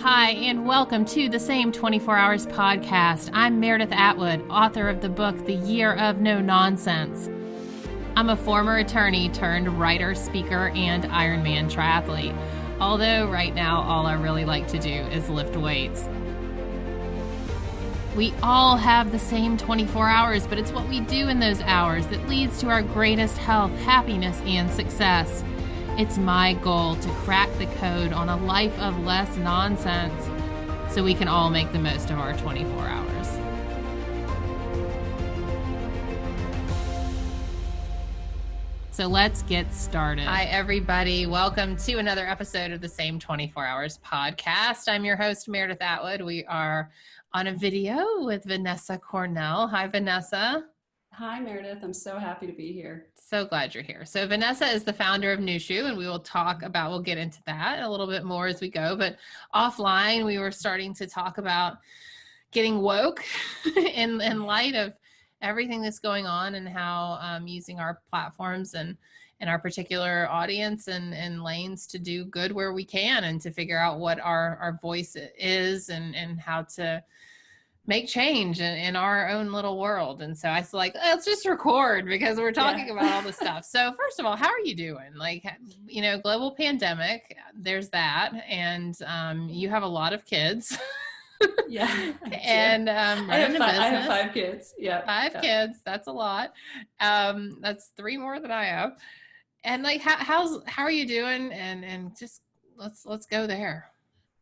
Hi, and welcome to the Same 24 Hours podcast. I'm Meredith Atwood, author of the book, The Year of No Nonsense. I'm a former attorney turned writer, speaker, and Ironman triathlete. Although right now, all I really like to do is lift weights. We all have the same 24 hours, but it's what we do in those hours that leads to our greatest health, happiness, and success. It's my goal to crack the code on a life of less nonsense so we can all make the most of our 24 hours. So let's get started. Hi, everybody. Welcome to another episode of the Same 24 Hours podcast. I'm your host, Meredith Atwood. We are on a video with Vanessa Cornell. Hi, Vanessa. Hi, Meredith. I'm so happy to be here. So glad you're here. So Vanessa is the founder of NUSHU, and we'll get into that a little bit more as we go. But offline, we were starting to talk about getting woke in light of everything that's going on and how using our platforms and our particular audience and lanes to do good where we can and to figure out what our voice is and how to make change in our own little world. And so I was like, let's just record because we're talking about all this stuff. So first of all, how are you doing? Global pandemic, there's that. And you have a lot of kids. Yeah. And I have 5 kids. Yeah. 5 kids. That's a lot. That's 3 more than I have. And how are you doing? And just let's go there.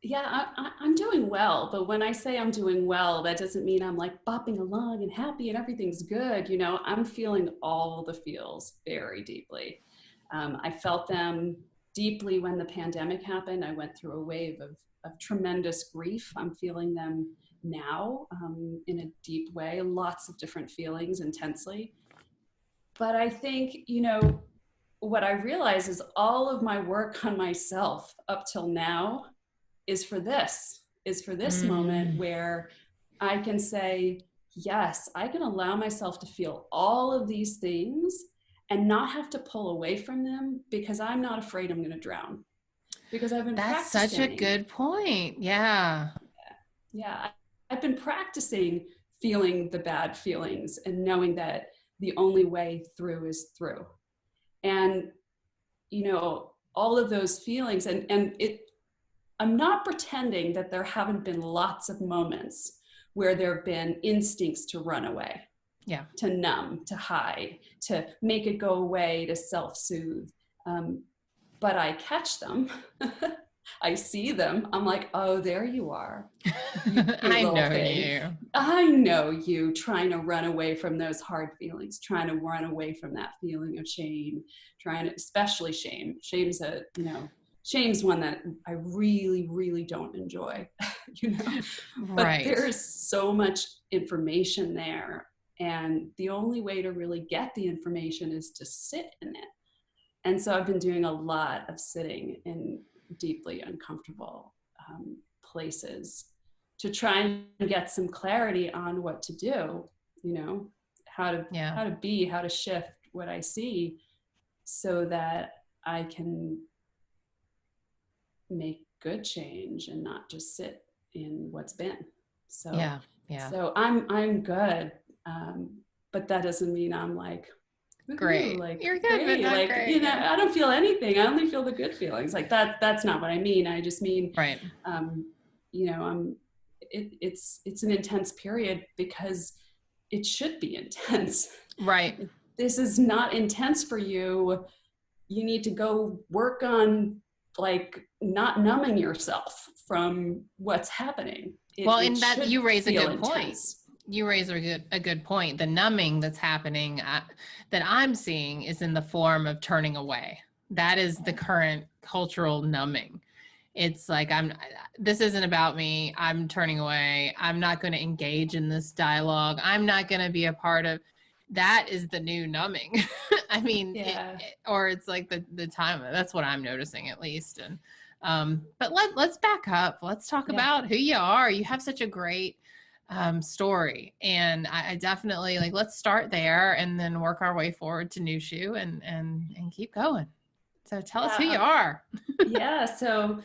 Yeah, I'm doing well, but when I say I'm doing well, that doesn't mean I'm like bopping along and happy and everything's good. You know, I'm feeling all the feels very deeply. I felt them deeply when the pandemic happened. I went through a wave of tremendous grief. I'm feeling them now in a deep way, lots of different feelings intensely. But I think, what I realize is all of my work on myself up till now is for this moment where I can say, yes, I can allow myself to feel all of these things and not have to pull away from them because I'm not afraid I'm going to drown. Because I've been That's practicing. Such a good point. Yeah. Yeah. I've been practicing feeling the bad feelings and knowing that the only way through is through. And, all of those feelings I'm not pretending that there haven't been lots of moments where there have been instincts to run away, to numb, to hide, to make it go away, to self-soothe. But I catch them. I see them. I'm like, oh, there you are. I know you trying to run away from those hard feelings, trying to run away from that feeling of shame, especially shame. Shame's one that I really, really don't enjoy, But Right. There's so much information there. And the only way to really get the information is to sit in it. And so I've been doing a lot of sitting in deeply uncomfortable places to try and get some clarity on what to do, how to be, how to shift what I see so that I can make good change and not just sit in what's been. So So I'm good, but that doesn't mean I'm like great. You're good, but not great. I don't feel anything. I only feel the good feelings. Like that's not what I mean. I just mean right. It's an intense period because it should be intense. Right. If this is not intense for you. You need to go work on not numbing yourself from what's happening. You raise a good intense point. You raise a good point. The numbing that's happening that I'm seeing is in the form of turning away. That is the current cultural numbing. It's like, this isn't about me. I'm turning away. I'm not going to engage in this dialogue. I'm not going to be a part of. That is the new numbing. I mean, or it's like the time. That's what I'm noticing at least. And but let's back up. Let's talk about who you are. You have such a great story, and I definitely let's start there and then work our way forward to NUSHU and keep going. So tell us who you are. So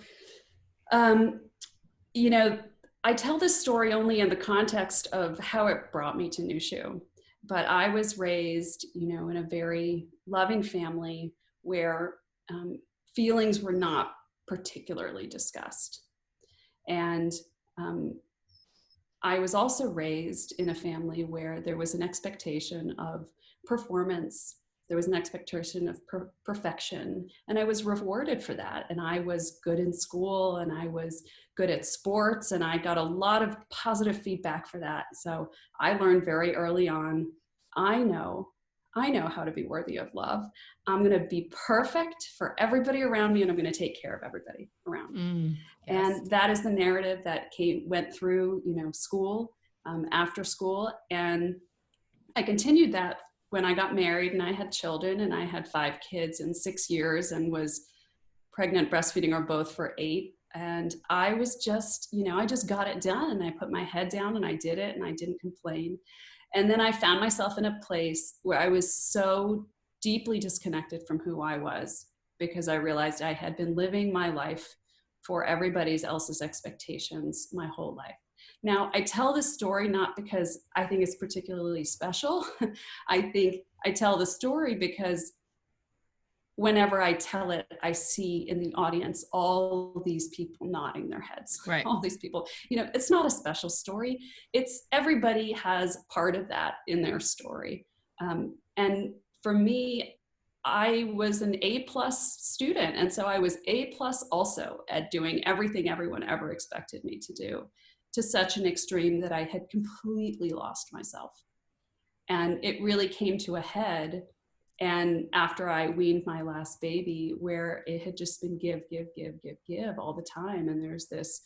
you know, I tell this story only in the context of how it brought me to NUSHU. But I was raised, you know, in a very loving family where feelings were not particularly discussed. And I was also raised in a family where there was an expectation of performance. There was an expectation of perfection, and I was rewarded for that. And I was good in school, and I was good at sports, and I got a lot of positive feedback for that. So I learned very early on, I know how to be worthy of love. I'm going to be perfect for everybody around me, and I'm going to take care of everybody around me. Yes. And that is the narrative that went through, you know, school, after school. And I continued that when I got married and I had children, and I had 5 kids in 6 years and was pregnant, breastfeeding, or both for 8. And I was just, you know, I just got it done, and I put my head down and I did it, and I didn't complain. And then I found myself in a place where I was so deeply disconnected from who I was, because I realized I had been living my life for everybody else's expectations my whole life. Now, I tell this story not because I think it's particularly special. I think I tell the story because whenever I tell it, I see in the audience all these people nodding their heads. Right. All these people, you know, it's not a special story. It's everybody has part of that in their story. And for me, I was an A+ student. And so I was A+ also at doing everything everyone ever expected me to do, to such an extreme that I had completely lost myself. And it really came to a head. And after I weaned my last baby, where it had just been give all the time. And there's this,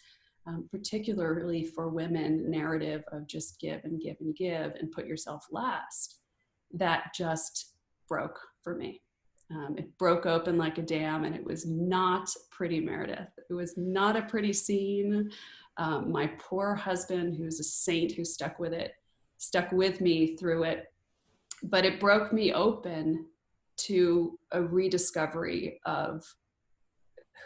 particularly for women, narrative of just give and give and give and put yourself last, that just broke for me. It broke open like a dam, and it was not pretty, Meredith. It was not a pretty scene. My poor husband, who's a saint who stuck with me through it. But it broke me open to a rediscovery of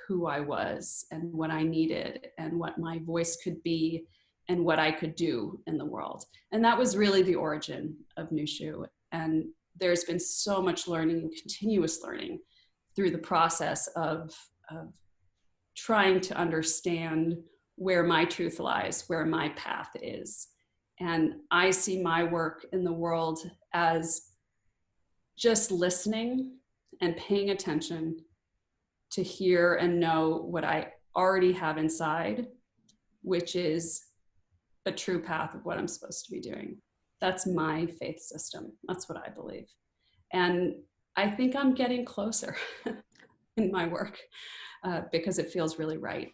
who I was and what I needed and what my voice could be and what I could do in the world. And that was really the origin of NUSHU. And there's been so much learning and continuous learning through the process of trying to understand where my truth lies, where my path is. And I see my work in the world as just listening and paying attention to hear and know what I already have inside, which is a true path of what I'm supposed to be doing. That's my faith system. That's what I believe. And I think I'm getting closer in my work because it feels really right.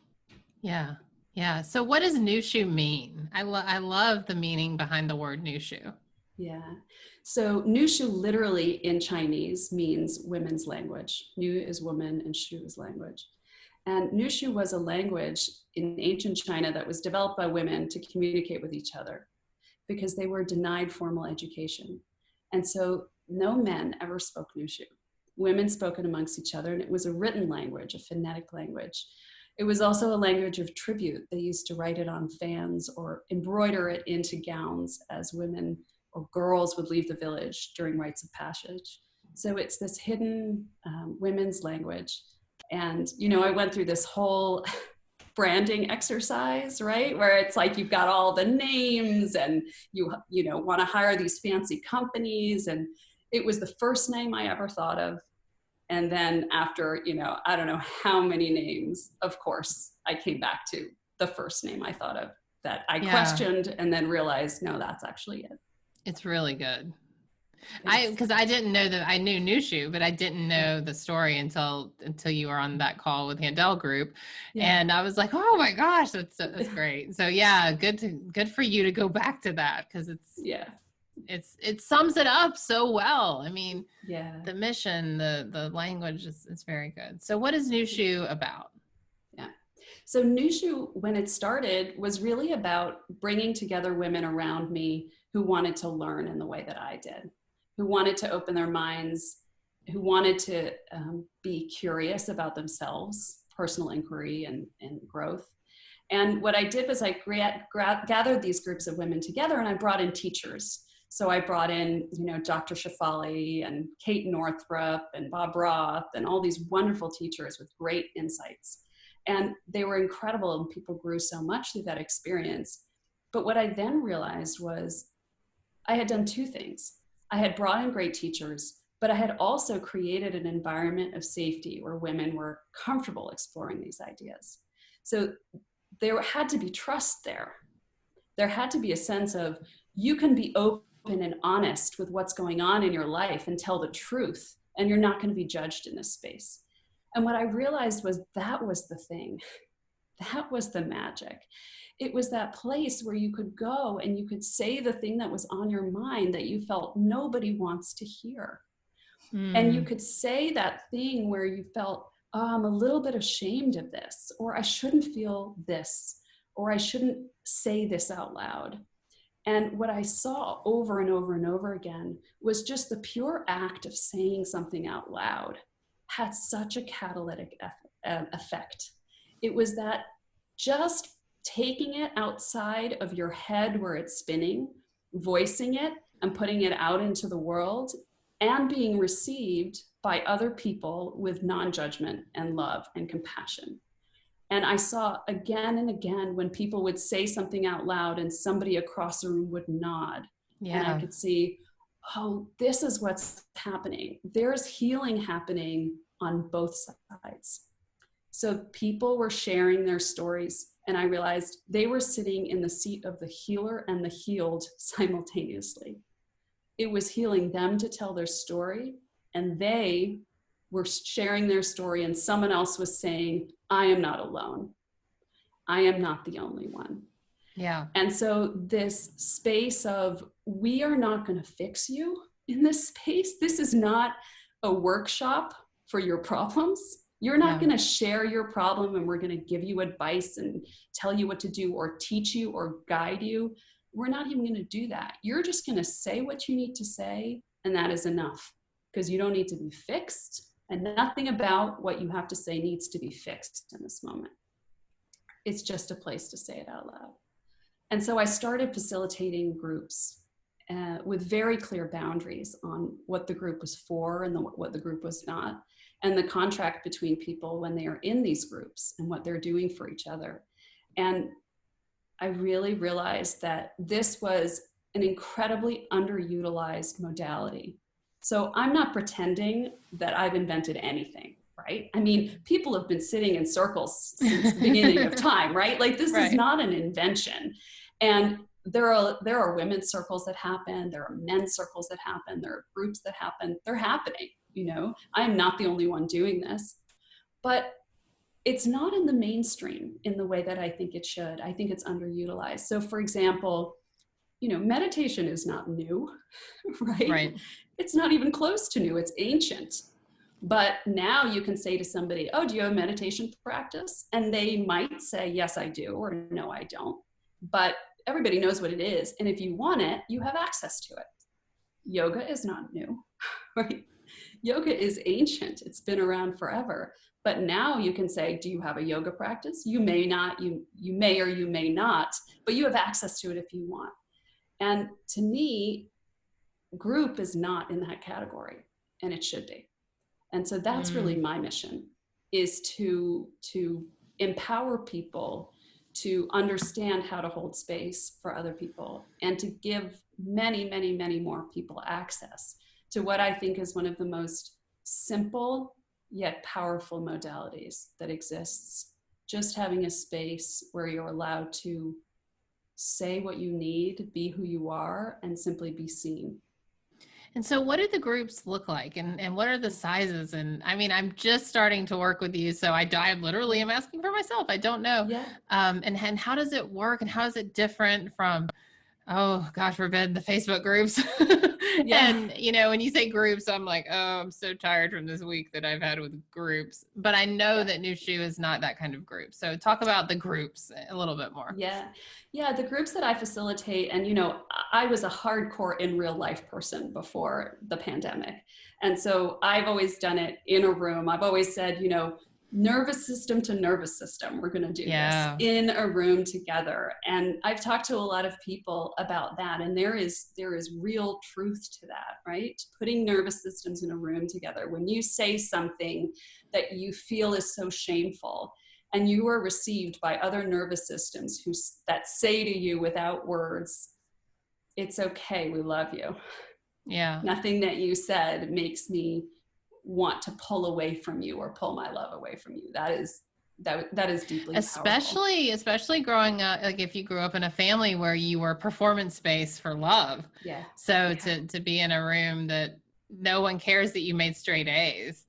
Yeah. Yeah. So what does NUSHU mean? I love the meaning behind the word NUSHU. Yeah. So NUSHU literally in Chinese means women's language. Nu is woman and shu is language. And NUSHU was a language in ancient China that was developed by women to communicate with each other because they were denied formal education. And so no men ever spoke NUSHU. Women spoke it amongst each other, and it was a written language, a phonetic language. It was also a language of tribute. They used to write it on fans or embroider it into gowns as women or girls would leave the village during rites of passage. So it's this hidden women's language. And, you know, I went through this whole branding exercise, right? Where it's like, you've got all the names and you know, want to hire these fancy companies. And it was the first name I ever thought of. And then after, you know, I don't know how many names, of course, I came back to the first name I thought of that I questioned and then realized, no, that's actually it. It's really good. Because I didn't know that I knew NUSHU, but I didn't know the story until you were on that call with Handel Group. Yeah. And I was like, oh my gosh, that's great. So yeah, good for you to go back to that, because it sums it up so well. I mean, the mission, the language is very good. So what is NUSHU about? Yeah. So NUSHU, when it started, was really about bringing together women around me who wanted to learn in the way that I did, who wanted to open their minds, who wanted to be curious about themselves, personal inquiry and growth, And what I did was I gathered these groups of women together, and I brought in teachers. So I brought in, Dr. Shafali and Kate Northrup and Bob Roth and all these wonderful teachers with great insights. And they were incredible, and people grew so much through that experience. But what I then realized was I had done two things. I had brought in great teachers, but I had also created an environment of safety where women were comfortable exploring these ideas. So there had to be trust there. There had to be a sense of, you can be open and honest with what's going on in your life and tell the truth, and you're not going to be judged in this space. And what I realized was that was the thing. That was the magic. It was that place where you could go and you could say the thing that was on your mind that you felt nobody wants to hear. And you could say that thing where you felt, oh, I'm a little bit ashamed of this, or I shouldn't feel this, or I shouldn't say this out loud. And what I saw over and over and over again was just the pure act of saying something out loud had such a catalytic effect. It was that just taking it outside of your head where it's spinning, voicing it and putting it out into the world, and being received by other people with non-judgment and love and compassion. And I saw again and again when people would say something out loud and somebody across the room would nod. Yeah. And I could see, oh, this is what's happening. There's healing happening on both sides. So people were sharing their stories, and I realized they were sitting in the seat of the healer and the healed simultaneously. It was healing them to tell their story, and they were sharing their story, and someone else was saying, I am not alone. I am not the only one. Yeah. And so this space of, we are not going to fix you in this space. This is not a workshop for your problems. You're not going to share your problem and we're going to give you advice and tell you what to do or teach you or guide you. We're not even going to do that. You're just going to say what you need to say, and that is enough, because you don't need to be fixed, and nothing about what you have to say needs to be fixed in this moment. It's just a place to say it out loud. And so I started facilitating groups with very clear boundaries on what the group was for and what the group was not, and the contract between people when they are in these groups and what they're doing for each other. And I really realized that this was an incredibly underutilized modality. So I'm not pretending that I've invented anything, right? I mean, people have been sitting in circles since the beginning of time, right? Like, this is not an invention. And there are women's circles that happen. There are men's circles that happen. There are groups that happen. They're happening, I'm not the only one doing this. But it's not in the mainstream in the way that I think it should. I think it's underutilized. So for example, meditation is not new, right? It's not even close to new, it's ancient. But now you can say to somebody, oh, do you have a meditation practice? And they might say, yes, I do, or no, I don't. But everybody knows what it is. And if you want it, you have access to it. Yoga is not new, right? Yoga is ancient. It's been around forever. But now you can say, do you have a yoga practice? You may not, you may or you may not, but you have access to it if you want. And to me, group is not in that category, and it should be. And so that's really my mission, is to empower people to understand how to hold space for other people, and to give many, many, many more people access to what I think is one of the most simple yet powerful modalities that exists. Just having a space where you're allowed to say what you need, be who you are, and simply be seen. And so what do the groups look like, and what are the sizes? And I mean, I'm just starting to work with you, so I literally am asking for myself. I don't know. Yeah. And how does it work, and how is it different from, oh, gosh forbid, the Facebook groups? Yeah. And, when you say groups, I'm like, oh, I'm so tired from this week that I've had with groups. But I know that NUSHU is not that kind of group. So talk about the groups a little bit more. Yeah. Yeah. The groups that I facilitate, and, I was a hardcore in real life person before the pandemic. And so I've always done it in a room. I've always said, nervous system to nervous system. We're going to do this in a room together. And I've talked to a lot of people about that. And there is real truth to that, right? Putting nervous systems in a room together. When you say something that you feel is so shameful, and you are received by other nervous systems that say to you without words, it's okay, we love you. Yeah. Nothing that you said makes me want to pull away from you or pull my love away from you. That is deeply powerful. Especially growing up, like if you grew up in a family where you were performance based for love. Yeah. So to be in a room that no one cares that you made straight A's,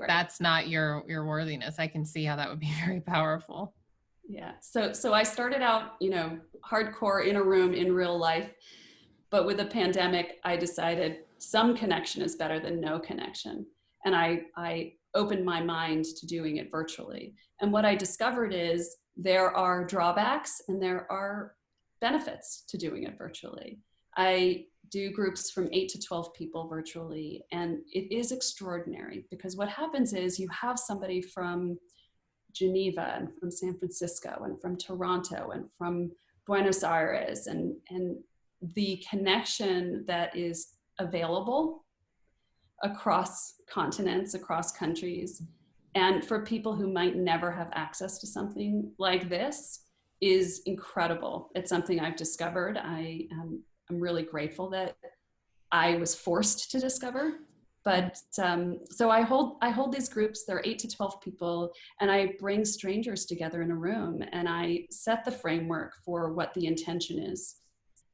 that's not your worthiness. I can see how that would be very powerful. Yeah. So I started out, hardcore in a room in real life, but with the pandemic, I decided some connection is better than no connection. And I opened my mind to doing it virtually. And what I discovered is there are drawbacks and there are benefits to doing it virtually. I do groups from 8 to 12 people virtually, and it is extraordinary because what happens is you have somebody from Geneva and from San Francisco and from Toronto and from Buenos Aires, and the connection that is available across continents, across countries, and for people who might never have access to something like this is incredible. It's something I've discovered. I'm really grateful that I was forced to discover. But so I hold these groups. They're 8 to 12 people, and I bring strangers together in a room, and I set the framework for what the intention is.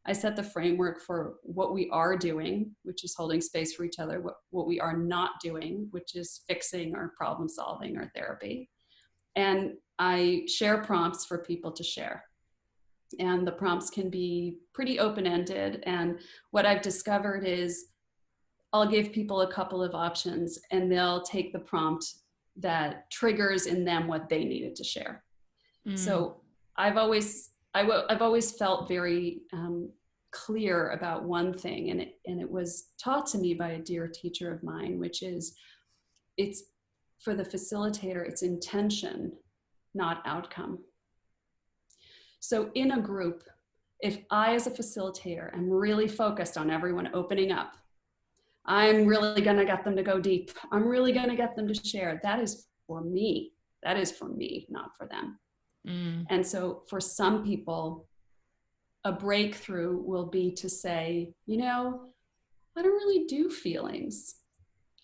I set the framework for what we are doing, which is holding space for each other, what we are not doing, which is fixing or problem solving or therapy. And I share prompts for people to share. And the prompts can be pretty open-ended. And what I've discovered is I'll give people a couple of options and they'll take the prompt that triggers in them what they needed to share. So I've always felt very clear about one thing, and it was taught to me by a dear teacher of mine, which is it's for the facilitator, it's intention, not outcome. So in a group, if I as a facilitator am really focused on everyone opening up, I'm really going to get them to go deep. I'm really going to get them to share. That is for me. That is for me, not for them. And so for some people, a breakthrough will be to say, I don't really do feelings.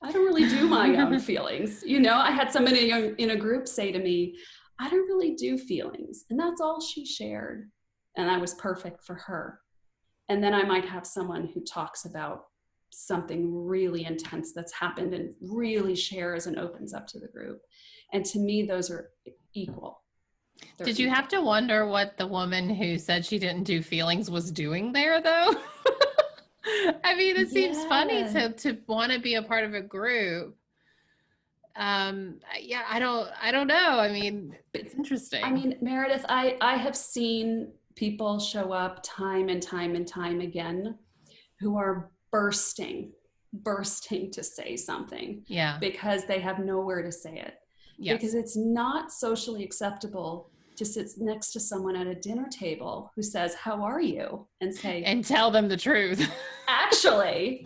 I don't really do my own feelings. I had somebody in a group say to me, I don't really do feelings. And that's all she shared. And I was perfect for her. And then I might have someone who talks about something really intense that's happened and really shares and opens up to the group. And to me, those are equal. Did you have to wonder what the woman who said she didn't do feelings was doing there, though? I mean, it seems funny to want to be a part of a group. Yeah, I don't know. I mean, it's interesting. I mean, Meredith, I have seen people show up time and time and time again who are bursting to say something. Yeah. Because they have nowhere to say it. Yes. Because it's not socially acceptable to sit next to someone at a dinner table who says, how are you? And tell them the truth. Actually,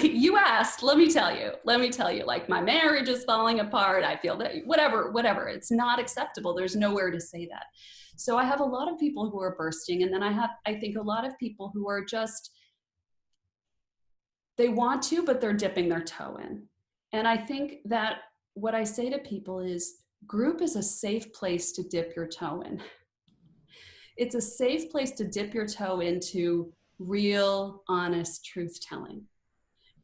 you asked, let me tell you, like my marriage is falling apart. I feel that whatever. It's not acceptable. There's nowhere to say that. So I have a lot of people who are bursting. And then I think a lot of people who are just, they want to, but they're dipping their toe in. And I think that what I say to people is group is a safe place to dip your toe in. It's a safe place to dip your toe into real, honest truth telling.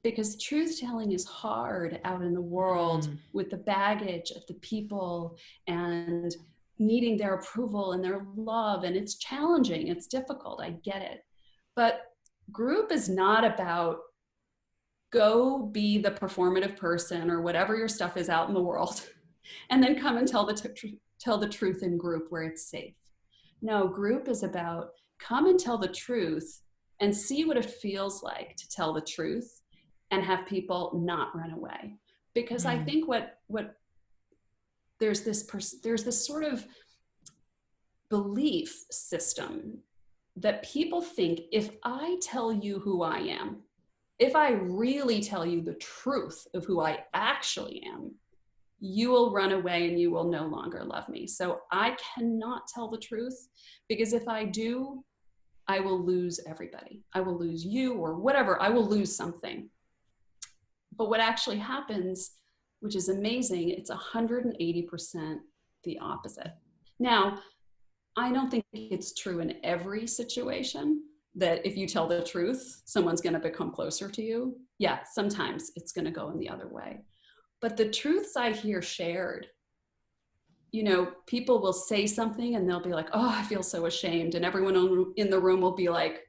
Because truth telling is hard out in the world with the baggage of the people and needing their approval and their love. And it's challenging, it's difficult, I get it. But group is not about go be the performative person or whatever your stuff is out in the world and then come and tell the truth in group where it's safe. No, group is about come and tell the truth and see what it feels like to tell the truth and have people not run away. Because I think what there's this sort of belief system that people think, if I tell you who I am, if I really tell you the truth of who I actually am, you will run away and you will no longer love me. So I cannot tell the truth, because if I do, I will lose everybody. I will lose you or whatever. I will lose something. But what actually happens, which is amazing, it's 180% the opposite. Now, I don't think it's true in every situation that if you tell the truth, someone's going to become closer to you. Yeah, sometimes it's going to go in the other way. But the truths I hear shared, you know, people will say something and they'll be like, oh, I feel so ashamed. And everyone in the room will be like,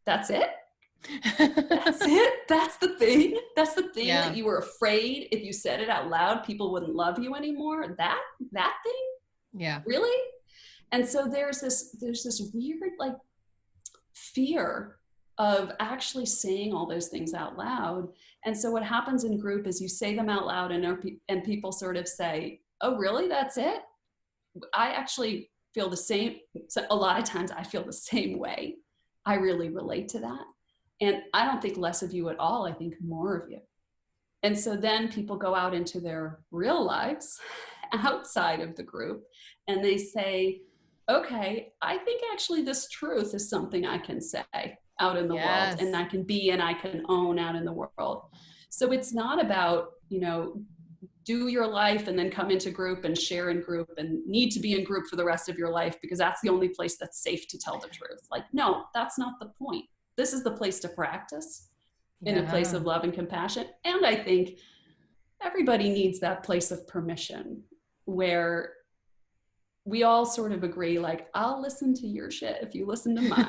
that's it? That's it? That's the thing? That's the thing that you were afraid if you said it out loud, people wouldn't love you anymore? That thing? Yeah. Really? And so there's this weird like fear of actually saying all those things out loud. And so what happens in group is you say them out loud and people sort of say, oh, really? That's it? I actually feel the same. So a lot of times I feel the same way. I really relate to that. And I don't think less of you at all. I think more of you. And so then people go out into their real lives outside of the group and they say, okay, I think actually this truth is something I can say out in the world, and I can be and I can own out in the world. So it's not about, you know, do your life and then come into group and share in group and need to be in group for the rest of your life because that's the only place that's safe to tell the truth. Like, no, that's not the point. This is the place to practice in a place of love and compassion. And I think everybody needs that place of permission where we all sort of agree, like, I'll listen to your shit if you listen to mine.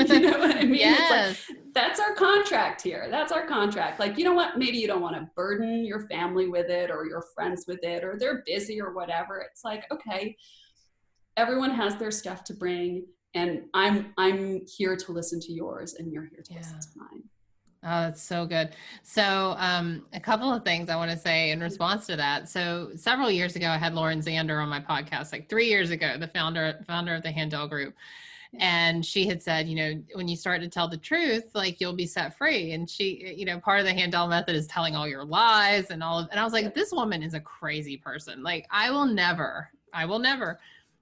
You know what I mean? Yes. It's like, that's our contract here. That's our contract. Like, you know what? Maybe you don't want to burden your family with it or your friends with it, or they're busy or whatever. It's like, okay, everyone has their stuff to bring, and I'm here to listen to yours, and you're here to listen to mine. Oh, that's so good. So a couple of things I want to say in response to that. So several years ago, I had Lauren Zander on my podcast, like 3 years ago, the founder of the Handel Group. And she had said, you know, when you start to tell the truth, like you'll be set free. And she, you know, part of the Handel method is telling all your lies and all of, and I was like, this woman is a crazy person. Like I will never.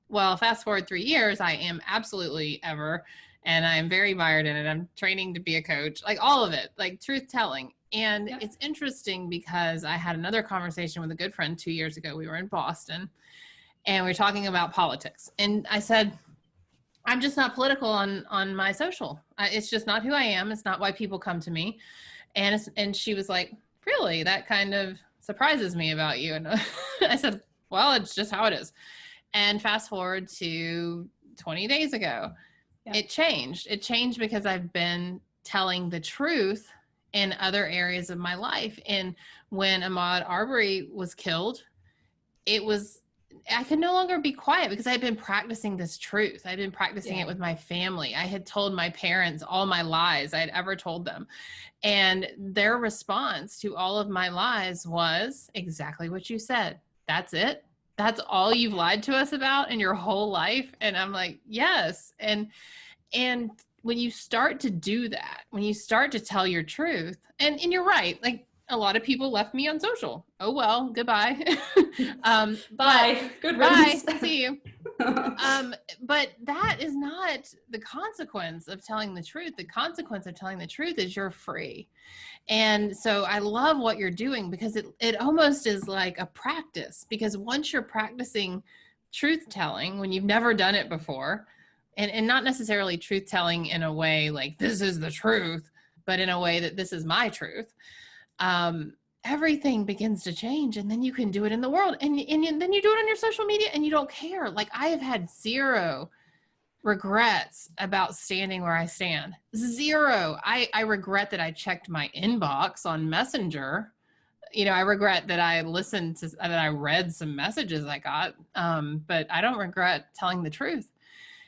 Well, fast forward 3 years, I am absolutely ever. And I'm very mired in it. I'm training to be a coach, like all of it, like truth telling. And it's interesting because I had another conversation with a good friend 2 years ago. We were in Boston and we were talking about politics. And I said, I'm just not political on my social. It's just not who I am. It's not why people come to me. And she was like, really? That kind of surprises me about you. And I said, well, it's just how it is. And fast forward to 20 days ago. It changed because I've been telling the truth in other areas of my life. And when Ahmaud Arbery was killed, I could no longer be quiet because I had been practicing this truth. I'd been practicing it with my family. I had told my parents all my lies I had ever told them. And their response to all of my lies was exactly what you said. That's it. That's all you've lied to us about in your whole life. And I'm like, yes. And when you start to do that, when you start to tell your truth, and you're right, like a lot of people left me on social. Oh, well, goodbye. Bye. Good riddance. Bye. See you. But that is not the consequence of telling the truth. The consequence of telling the truth is you're free. And so I love what you're doing because it almost is like a practice, because once you're practicing truth telling, when you've never done it before, and not necessarily truth telling in a way like this is the truth, but in a way that this is my truth, everything begins to change. And then you can do it in the world. And then you do it on your social media and you don't care. Like I have had zero regrets about standing where I stand. Zero. I regret that I checked my inbox on Messenger. You know, I regret that I read some messages I got. But I don't regret telling the truth.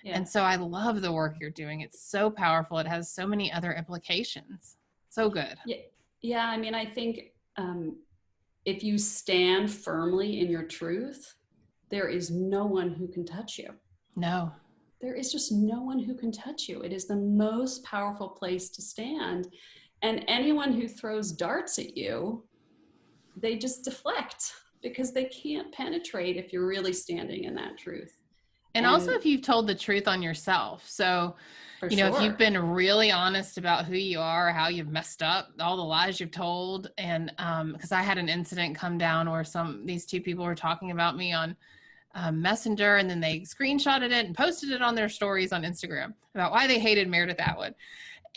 Yeah. And so I love the work you're doing. It's so powerful. It has so many other implications. So good. Yeah. I mean, I think if you stand firmly in your truth, there is no one who can touch you. No. There is just no one who can touch you. It is the most powerful place to stand. And anyone who throws darts at you, they just deflect because they can't penetrate if you're really standing in that truth. And also if you've told the truth on yourself. So, you know, if you've been really honest about who you are, how you've messed up, all the lies you've told. And because I had an incident come down where these two people were talking about me on Messenger, and then they screenshotted it and posted it on their stories on Instagram about why they hated Meredith Atwood.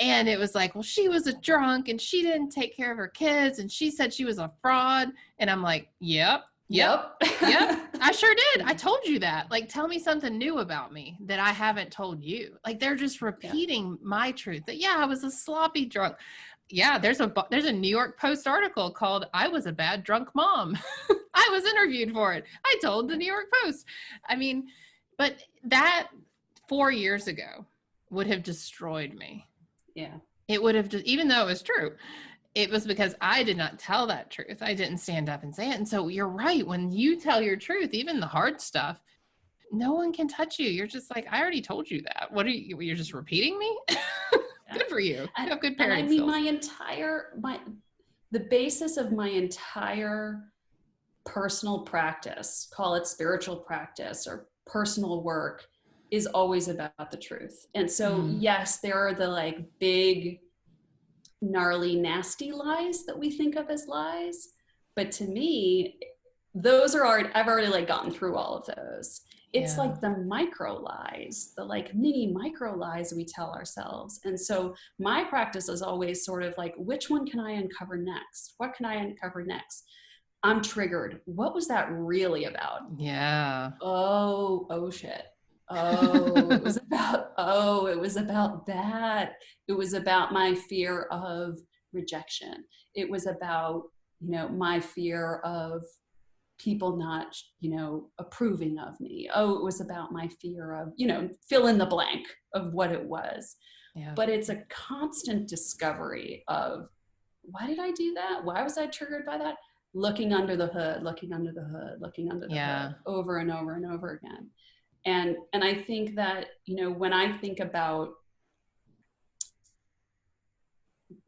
And it was like, well, she was a drunk and she didn't take care of her kids and she said she was a fraud. And I'm like, yep. I sure did. I told you that. Like, tell me something new about me that I haven't told you. Like, they're just repeating my truth that, I was a sloppy drunk. Yeah, there's a New York Post article called "I Was a Bad Drunk Mom." I was interviewed for it. I told the New York Post. I mean, but that 4 years ago would have destroyed me. Yeah. It would have, even though it was true, it was because I did not tell that truth. I didn't stand up and say it. And so you're right. When you tell your truth, even the hard stuff, no one can touch you. You're just like, I already told you that. What are you, you're just repeating me? Good for you. You have good parenting skills. The basis of my entire personal practice, call it spiritual practice or personal work, is always about the truth. And so, yes, there are the like big, gnarly, nasty lies that we think of as lies. But to me, those are I've already like gotten through all of those. It's like the micro lies, the like mini micro lies we tell ourselves. And so my practice is always sort of like, which one can I uncover next? What can I uncover next? I'm triggered. What was that really about? Yeah. Oh shit. It was about that. It was about my fear of rejection. It was about, my fear of people not, approving of me. Oh, it was about my fear of, fill in the blank of what it was. Yeah. But it's a constant discovery of, why did I do that? Why was I triggered by that? Looking under the hood, hood, over and over and over again. And I think that, when I think about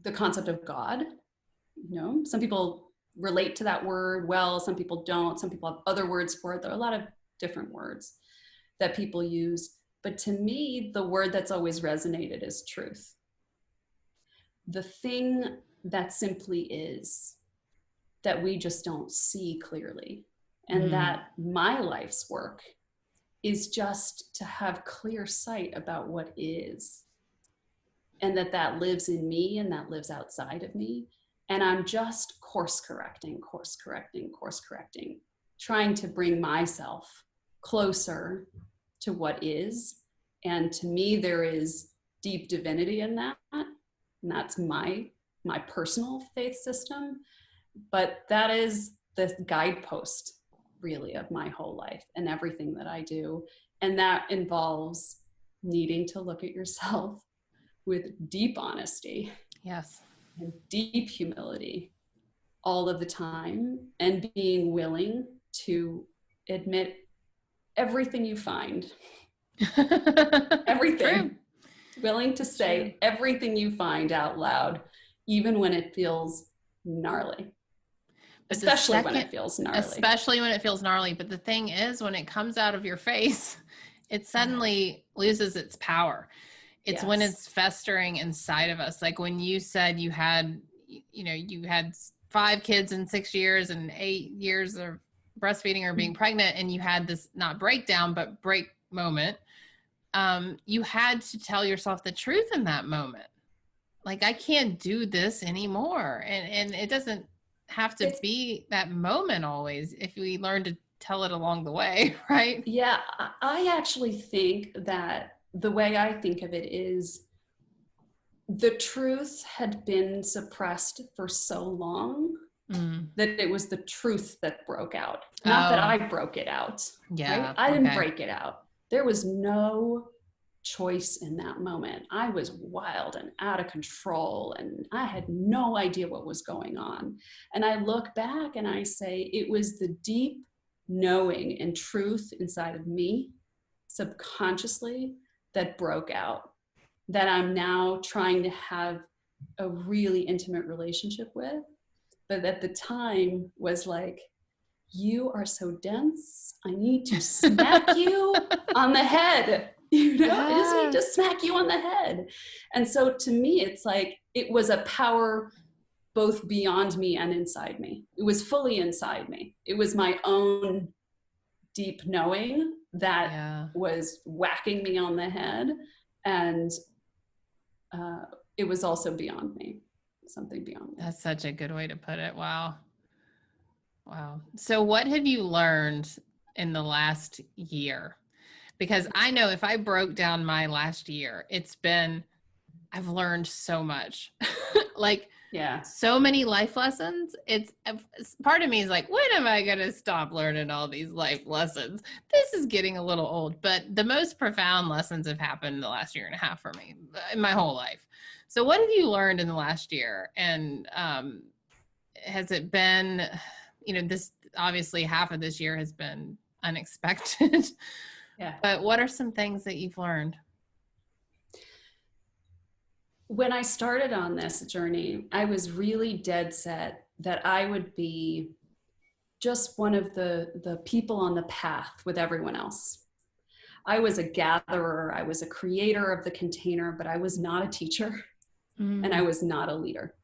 the concept of God, some people relate to that word well, some people don't, some people have other words for it. There are a lot of different words that people use. But to me, the word that's always resonated is truth. The thing that simply is, that we just don't see clearly. And that my life's work is just to have clear sight about what is, and that lives in me and that lives outside of me. And I'm just course correcting, trying to bring myself closer to what is. And to me, there is deep divinity in that. And that's my personal faith system. But that is the guidepost, really, of my whole life and everything that I do. And that involves needing to look at yourself with deep honesty. Yes. And deep humility all of the time, and being willing to admit everything you find. Everything. True. Willing to say everything you find out loud, even when it feels gnarly. Especially when it feels gnarly. But the thing is, when it comes out of your face, it suddenly loses its power. It's when it's festering inside of us. Like when you said you had 5 kids in 6 years and 8 years of breastfeeding or being pregnant, and you had this not breakdown, but break moment. You had to tell yourself the truth in that moment. Like, I can't do this anymore. And it doesn't have to be that moment always, if we learn to tell it along the way, right? Yeah, I actually think that the way I think of it is, the truth had been suppressed for so long that it was the truth that broke out. Not that I broke it out. Yeah. Right? I didn't break it out. There was no choice in that moment. I was wild and out of control, and I had no idea what was going on. And I look back and I say, it was the deep knowing and truth inside of me subconsciously that broke out, that I'm now trying to have a really intimate relationship with. But at the time was like, you are so dense. I need to smack you on the head. You know, I just need to smack you on the head. And so to me, it's like, it was a power both beyond me and inside me. It was fully inside me. It was my own deep knowing that was whacking me on the head. And it was also beyond me, something beyond me. That's such a good way to put it. Wow. Wow. So what have you learned in the last year? Because I know if I broke down my last year, I've learned so much. Like, so many life lessons. It's part of me is like, when am I going to stop learning all these life lessons? This is getting a little old, but the most profound lessons have happened in the last year and a half for me in my whole life. So what have you learned in the last year? And has it been, this obviously half of this year has been unexpected. But what are some things that you've learned? When I started on this journey, I was really dead set that I would be just one of the people on the path with everyone else. I was a gatherer, I was a creator of the container, but I was not a teacher and I was not a leader.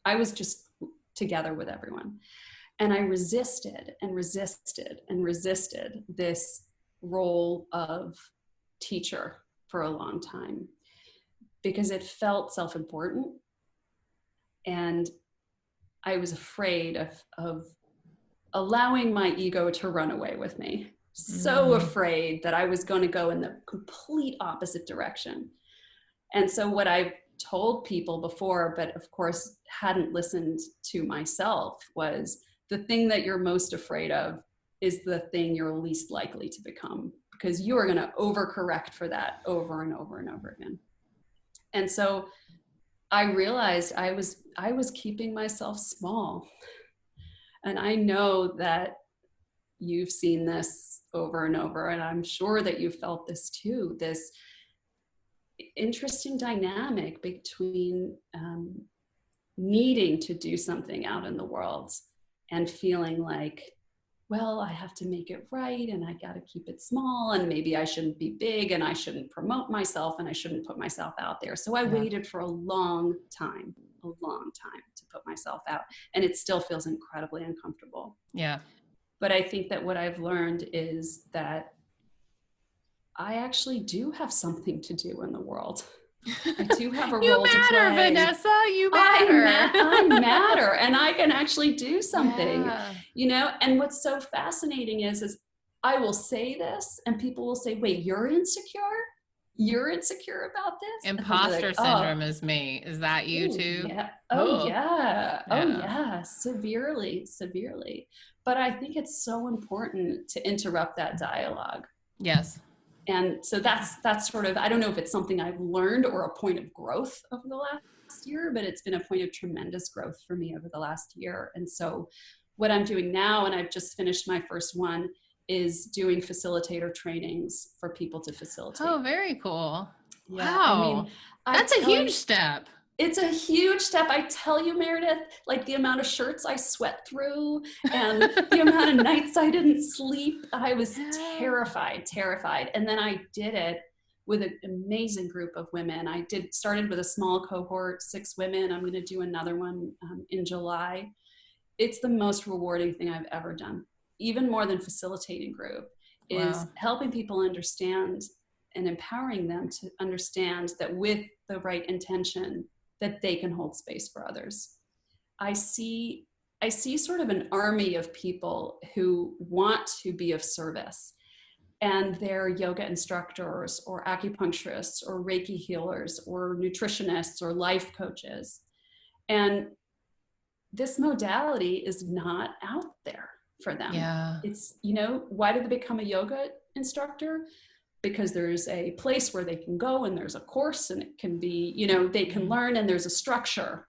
I was just together with everyone. And I resisted and resisted and resisted this role of teacher for a long time, because it felt self-important. And I was afraid of allowing my ego to run away with me. So afraid that I was going to go in the complete opposite direction. And so what I've told people before, but of course hadn't listened to myself, was the thing that you're most afraid of is the thing you're least likely to become, because you are going to overcorrect for that over and over and over again. And so I realized I was keeping myself small. And I know that you've seen this over and over, and I'm sure that you felt this too, this interesting dynamic between needing to do something out in the world and feeling like, well, I have to make it right and I got to keep it small, and maybe I shouldn't be big and I shouldn't promote myself and I shouldn't put myself out there. So I waited for a long time to put myself out, and it still feels incredibly uncomfortable. Yeah. But I think that what I've learned is that I actually do have something to do in the world. I do have a role to play. You matter, Vanessa. You matter. I matter, and I can actually do something. And what's so fascinating is I will say this, and people will say, "Wait, you're insecure? You're insecure about this?" Imposter syndrome is me. Is that you too? Yeah. Oh yeah. Severely. But I think it's so important to interrupt that dialogue. Yes. And so that's sort of, I don't know if it's something I've learned or a point of growth over the last year, but it's been a point of tremendous growth for me over the last year. And so what I'm doing now, and I've just finished my first one, is doing facilitator trainings for people to facilitate. Oh, very cool. Yeah. Wow. I mean, that's a huge step. It's a huge step. I tell you, Meredith, like the amount of shirts I sweat through and the amount of nights I didn't sleep, I was terrified. And then I did it with an amazing group of women. I started with a small cohort, 6 women. I'm going to do another one in July. It's the most rewarding thing I've ever done, even more than facilitating group, is helping people understand and empowering them to understand that with the right intention, that they can hold space for others. I see sort of an army of people who want to be of service, and they're yoga instructors or acupuncturists or Reiki healers or nutritionists or life coaches. And this modality is not out there for them. Yeah. It's, why did they become a yoga instructor? Because there's a place where they can go and there's a course and it can be, they can learn and there's a structure.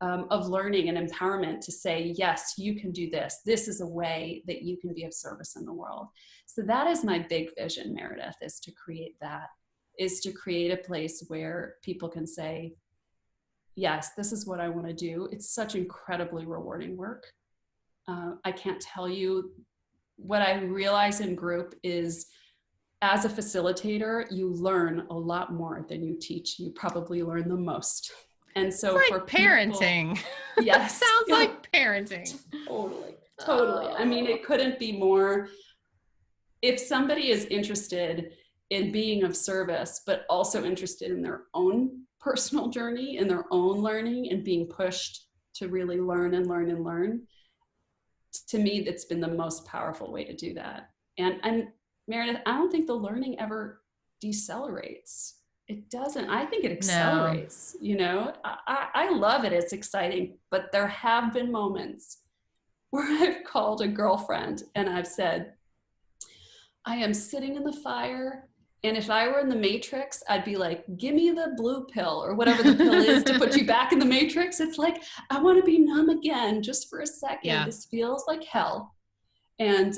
of learning and empowerment to say, yes, you can do this. This is a way that you can be of service in the world. So that is my big vision, Meredith, is to create that, is to create a place where people can say, yes, this is what I want to do. It's such incredibly rewarding work. I can't tell you what I realize in group is, as a facilitator, you learn a lot more than you teach. You probably learn the most. And so it's for like parenting. People, yes. Sounds like parenting. Totally. I mean, it couldn't be more. If somebody is interested in being of service, but also interested in their own personal journey and their own learning and being pushed to really learn and learn and learn, to me, that's been the most powerful way to do that. And Meredith, I don't think the learning ever decelerates. It doesn't. I think it accelerates. No. You know, I love it. It's exciting. But there have been moments where I've called a girlfriend and I've said, I am sitting in the fire. And if I were in the Matrix, I'd be like, give me the blue pill or whatever the pill is to put you back in the Matrix. It's like, I want to be numb again just for a second. Yeah. This feels like hell. And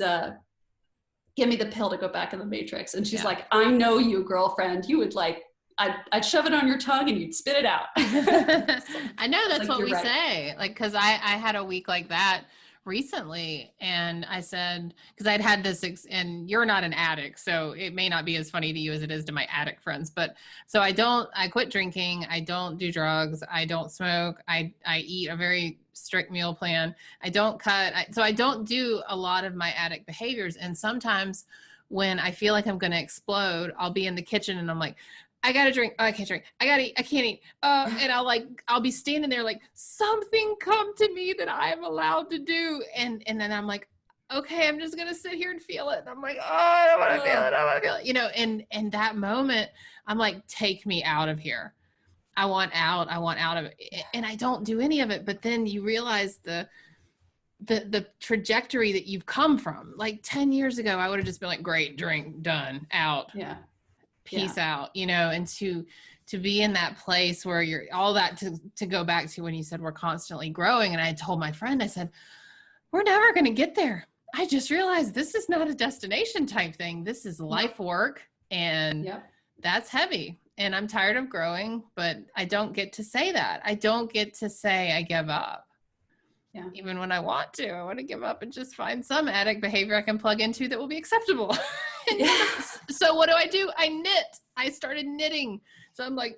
give me the pill to go back in the Matrix. And she's like, I know you, girlfriend. You would like, I'd shove it on your tongue and you'd spit it out. I know that's like, what we say. Like, cause I had a week like that recently. And I said, cause I'd had this, and you're not an addict, so it may not be as funny to you as it is to my addict friends. But so I quit drinking. I don't do drugs. I don't smoke. I eat a very strict meal plan. I don't cut. So I don't do a lot of my addict behaviors. And sometimes when I feel like I'm going to explode, I'll be in the kitchen and I'm like, I gotta drink. Oh, I can't drink. I gotta eat. I can't eat. And I'll be standing there like, something come to me that I am allowed to do. And then I'm like, okay, I'm just gonna sit here and feel it. And I'm like, oh, I don't want to feel it. I want to feel it. You know, and that moment, I'm like, take me out of here. I want out of it. And I don't do any of it. But then you realize the trajectory that you've come from. Like 10 years ago, I would have just been like, great, drink, done, out. Yeah. Peace out, you know, and to be in that place where you're all that to go back to when you said we're constantly growing. And I told my friend, I said, we're never going to get there. I just realized this is not a destination type thing. This is life work, and that's heavy. And I'm tired of growing, but I don't get to say that. I don't get to say I give up. Yeah. Even when I want to give up and just find some addict behavior I can plug into that will be acceptable. So what do? I knit. I started knitting. So I'm like,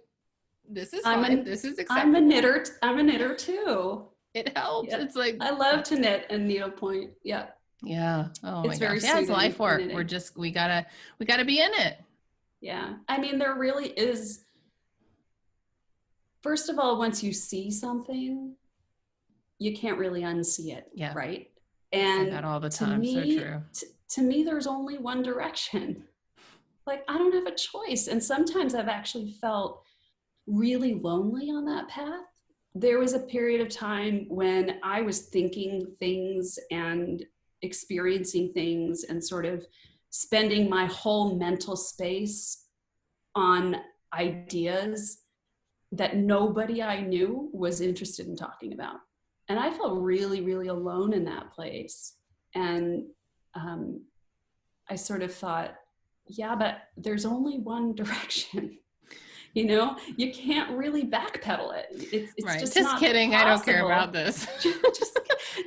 this is fine. This is acceptable. I'm a knitter too. It helps. Yeah. It's like, I love to knit and needlepoint. Yeah. Yeah. Oh my gosh. Yeah, it's life work. We gotta be in it. Yeah. I mean, there really is, first of all, once you see something, you can't really unsee it. Yeah. Right. And I say that all the time. So true. To me, there's only one direction. Like, I don't have a choice. And sometimes I've actually felt really lonely on that path. There was a period of time when I was thinking things and experiencing things and sort of spending my whole mental space on ideas that nobody I knew was interested in talking about. And I felt really, really alone in that place. And I sort of thought, yeah, but there's only one direction. You know, you can't really backpedal it. It's right. Just not kidding. Possible. I don't care about this.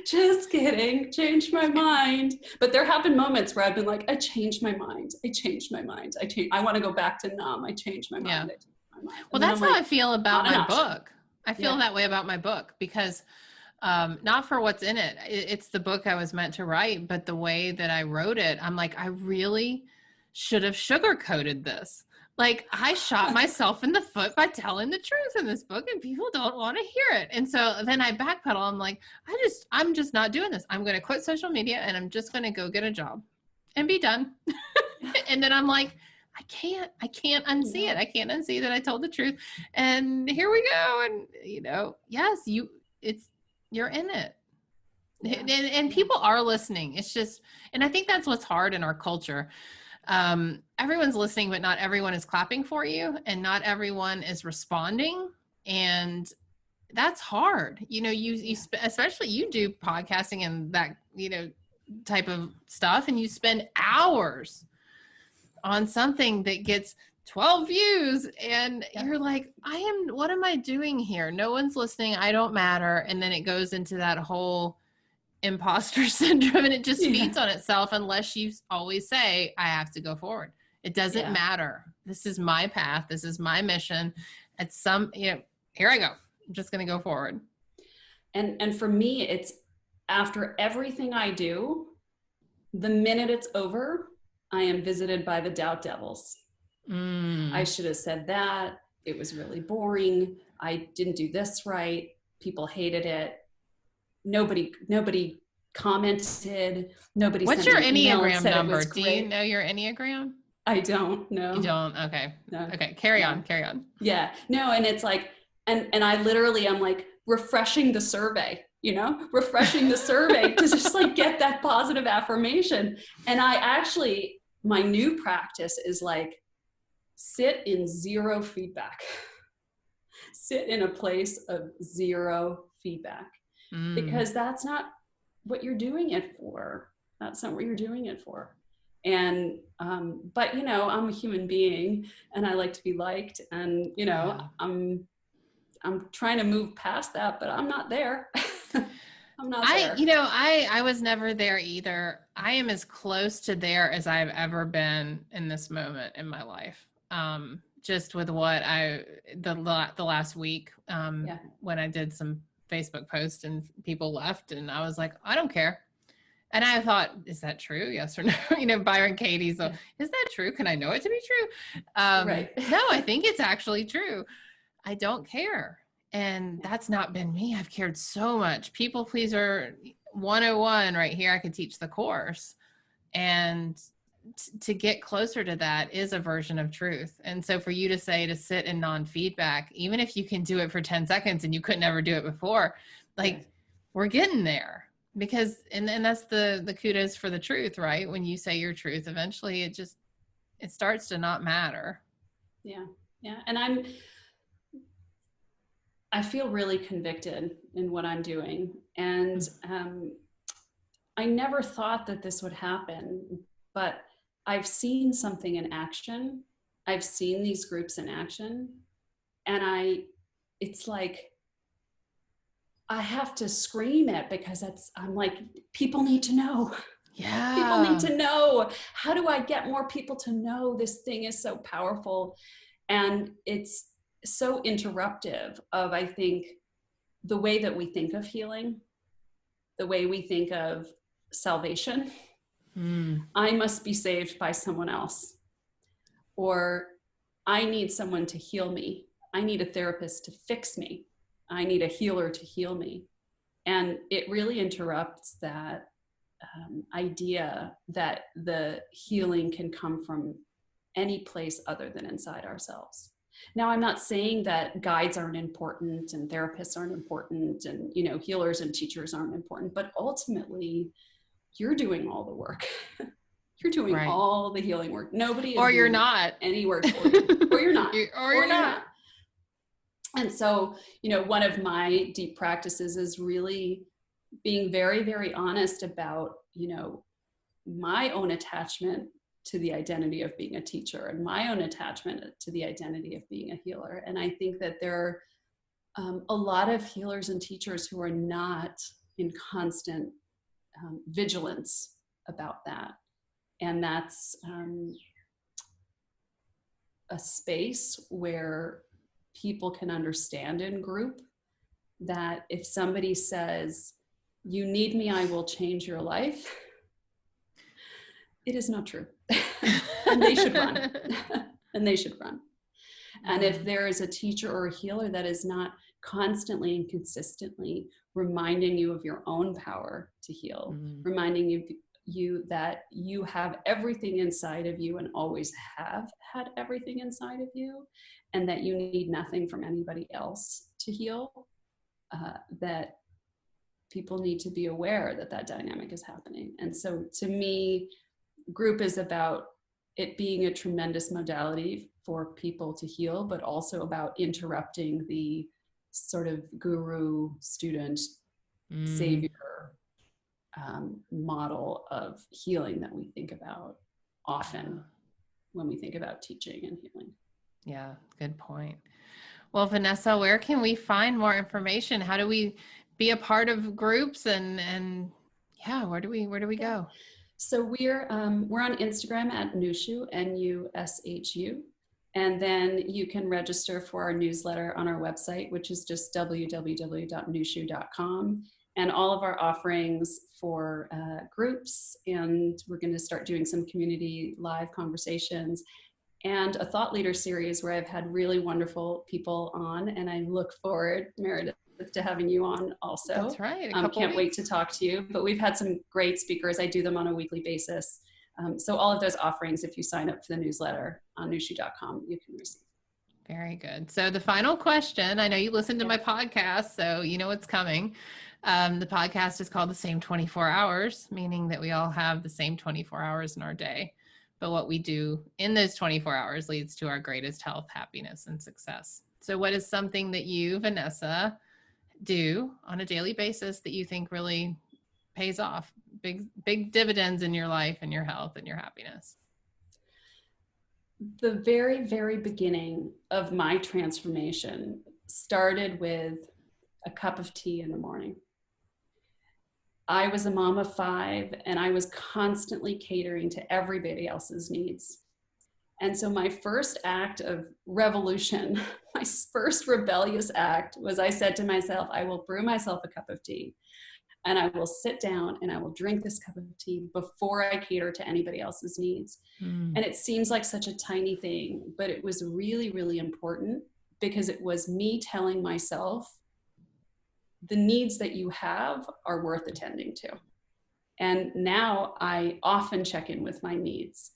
just kidding. Changed my mind. But there have been moments where I've been like, I changed my mind. I want to go back to numb. I changed my mind. Yeah. Well, that's how I feel about my book. I feel that way about my book because not for what's in it. It's the book I was meant to write, but the way that I wrote it, I'm like, I really should have sugarcoated this. Like, I shot myself in the foot by telling the truth in this book, and people don't want to hear it. And so then I backpedal. I'm like, I'm just not doing this. I'm going to quit social media and I'm just going to go get a job and be done. And then I'm like, I can't unsee it. I can't unsee that I told the truth. And here we go. And you know, yes, you're in it. Yeah. And people are listening. It's just, and I think that's what's hard in our culture. Everyone's listening, but not everyone is clapping for you and not everyone is responding. And that's hard. Especially you do podcasting and that, type of stuff, and you spend hours on something that gets 12 views and you're like, what am I doing here? No one's listening. I don't matter. And then it goes into that whole imposter syndrome, and it just feeds on itself unless you always say, I have to go forward. It doesn't matter. This is my path. This is my mission. At here I go. I'm just going to go forward. And for me, it's after everything I do, the minute it's over, I am visited by the doubt devils. I should have said that. It was really boring. I didn't do this right. People hated it. Nobody commented. Nobody. What's your Enneagram number? Do you know your Enneagram? I don't know. You don't? Okay. No. Okay. Carry on. Yeah. No. And it's like, and I literally, I'm like refreshing the survey, refreshing the survey to just like get that positive affirmation. And my new practice is like, sit in zero feedback. Sit in a place of zero feedback, because that's not what you're doing it for. That's not what you're doing it for. And, but I'm a human being and I like to be liked, and, I'm trying to move past that, but I'm not there. I'm not there. I was never there either. I am as close to there as I've ever been in this moment in my life. Just with what the last week, when I did some Facebook posts and people left, and I was like, I don't care. And I thought, is that true? Yes or no? Byron Katie's, is that true? Can I know it to be true? Right. No, I think it's actually true. I don't care. And that's not been me. I've cared so much. People pleaser 101 right here. I could teach the course. And to get closer to that is a version of truth. And so for you to say to sit in non-feedback, even if you can do it for 10 seconds and you could never do it before, we're getting there. Because, and that's the kudos for the truth, right? When you say your truth, eventually it starts to not matter. Yeah. Yeah. And I feel really convicted in what I'm doing. And I never thought that this would happen, but I've seen something in action. I've seen these groups in action, and it's like, I have to scream it, because I'm like, people need to know. Yeah. People need to know. How do I get more people to know this thing is so powerful? And it's so interruptive of, I think, the way that we think of healing, the way we think of salvation. I must be saved by someone else, or I need someone to heal me. I need a therapist to fix me. I need a healer to heal me. And it really interrupts that idea that the healing can come from any place other than inside ourselves. Now, I'm not saying that guides aren't important and therapists aren't important and, healers and teachers aren't important, but ultimately you're doing all the work. You're doing all the healing work. Nobody is or you're not any work for you. Or you're not. or you're not. And so, one of my deep practices is really being very, very honest about, my own attachment to the identity of being a teacher and my own attachment to the identity of being a healer. And I think that there are a lot of healers and teachers who are not in constant vigilance about that. And that's a space where people can understand in group that if somebody says, you need me, I will change your life, it is not true. And they should run. And they should run. And if there is a teacher or a healer that is not constantly and consistently reminding you of your own power to heal, reminding you that you have everything inside of you and always have had everything inside of you, and that you need nothing from anybody else to heal, that people need to be aware that that dynamic is happening. And so to me, group is about it being a tremendous modality for people to heal, but also about interrupting the sort of guru, student, savior model of healing that we think about often when we think about teaching and healing. Yeah, good point. Well, Vanessa, where can we find more information? How do we be a part of groups and yeah, where do we go? So we're on Instagram at NUSHU, NUSHU. And then you can register for our newsletter on our website, which is just www.nushu.com. And all of our offerings for groups, and we're going to start doing some community live conversations and a thought leader series where I've had really wonderful people on, and I look forward, Meredith, to having you on also. That's right. Can't wait to talk to you, but we've had some great speakers. I do them on a weekly basis. So all of those offerings, if you sign up for the newsletter on nushu.com, you can receive. Very good. So the final question, I know you listen to my podcast, so you know what's coming. The podcast is called The Same 24 Hours, meaning that we all have the same 24 hours in our day. But what we do in those 24 hours leads to our greatest health, happiness, and success. So what is something that you, Vanessa, do on a daily basis that you think really pays off, big dividends in your life and your health and your happiness? The very, very beginning of my transformation started with a cup of tea in the morning. I was a mom of 5, and I was constantly catering to everybody else's needs. And so my first act of revolution, my first rebellious act was I said to myself, I will brew myself a cup of tea, and I will sit down and I will drink this cup of tea before I cater to anybody else's needs. And it seems like such a tiny thing, but it was really, really important because it was me telling myself, the needs that you have are worth attending to. And now I often check in with my needs,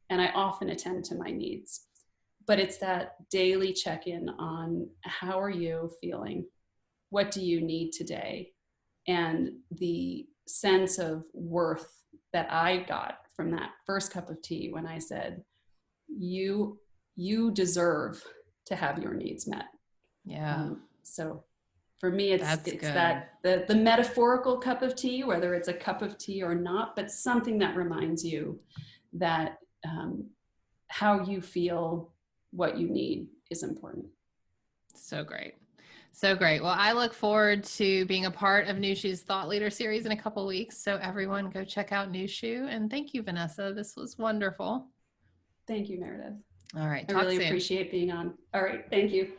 and I often attend to my needs. But it's that daily check-in on how are you feeling? What do you need today? And the sense of worth that I got from that first cup of tea when I said, you deserve to have your needs met. Yeah. So for me, it's good. that the metaphorical cup of tea, whether it's a cup of tea or not, but something that reminds you that how you feel, what you need is important. So great. So great. Well, I look forward to being a part of NUSHU's Thought Leader series in a couple of weeks. So everyone go check out NUSHU. And thank you, Vanessa. This was wonderful. Thank you, Meredith. All right. I really appreciate being on. All right. Thank you.